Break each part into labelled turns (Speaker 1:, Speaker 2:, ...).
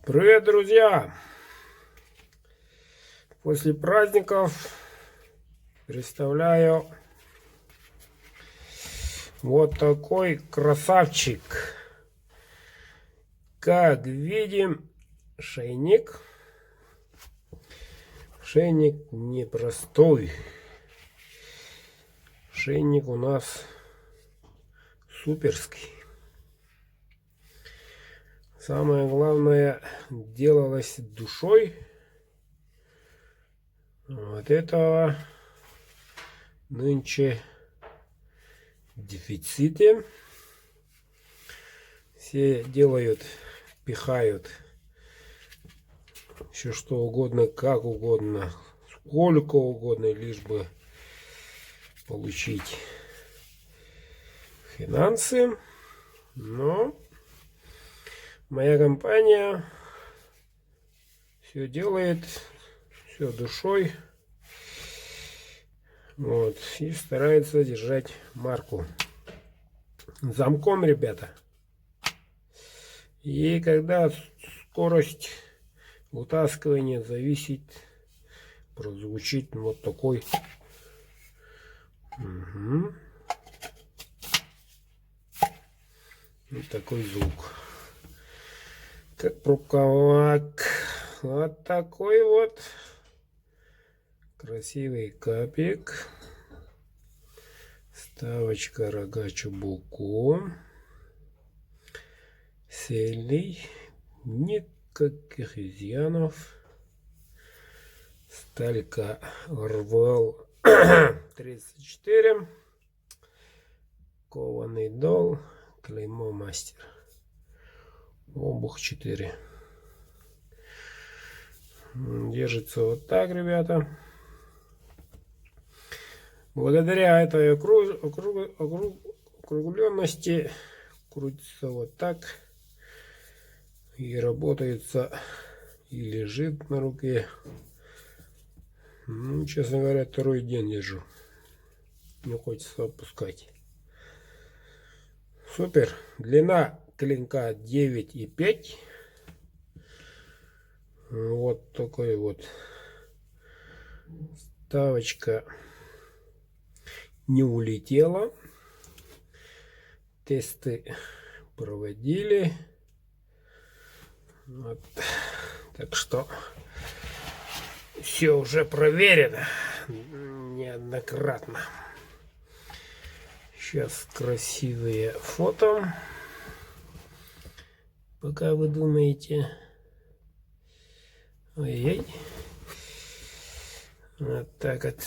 Speaker 1: Привет, друзья! После праздников представляю вот такой красавчик. Как видим, шейник. Шейник непростой. Шейник у нас суперский. Самое главное, делалось душой. Вот этого нынче в дефиците. Все делают, пихают все что угодно, как угодно, сколько угодно, лишь бы получить финансы. Но моя компания все делает, все душой. Вот, и старается держать марку. Замком, ребята. И когда скорость вытаскивания зависит, прозвучит вот такой. Угу. Вот такой звук. Как пробковак. Вот такой вот красивый капик. Ставочка рога чубуку. Сильный. Никаких изъянов. Сталька рвал 34. Кованый дол. Клеймо мастер. Обух 4. Держится вот так, ребята. Благодаря этой округленности крутится вот так. И работается, и лежит на руке. Ну, честно говоря, второй день держу. Не хочется опускать. Супер. Длина клинка 9,5. Вот такой вот. Ставочка не улетела. Тесты проводили. Вот. Так что все уже проверено неоднократно. Сейчас красивые фото. Пока вы думаете. Ой-ой. Вот так вот.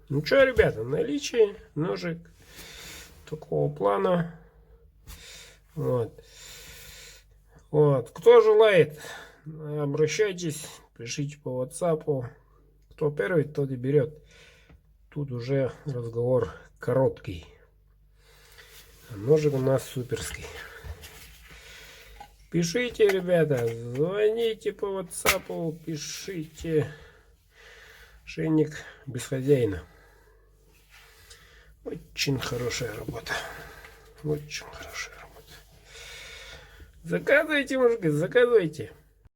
Speaker 1: Ну что, ребята, наличие ножик такого плана. Вот. Вот. Кто желает, обращайтесь, пишите по WhatsApp. Кто первый, тот и берет. Тут уже разговор короткий. А ножик у нас суперский. Пишите, ребята, звоните по WhatsApp, пишите. Шейник без хозяина. Очень хорошая работа. Очень хорошая работа. Заказывайте, мужики, заказывайте.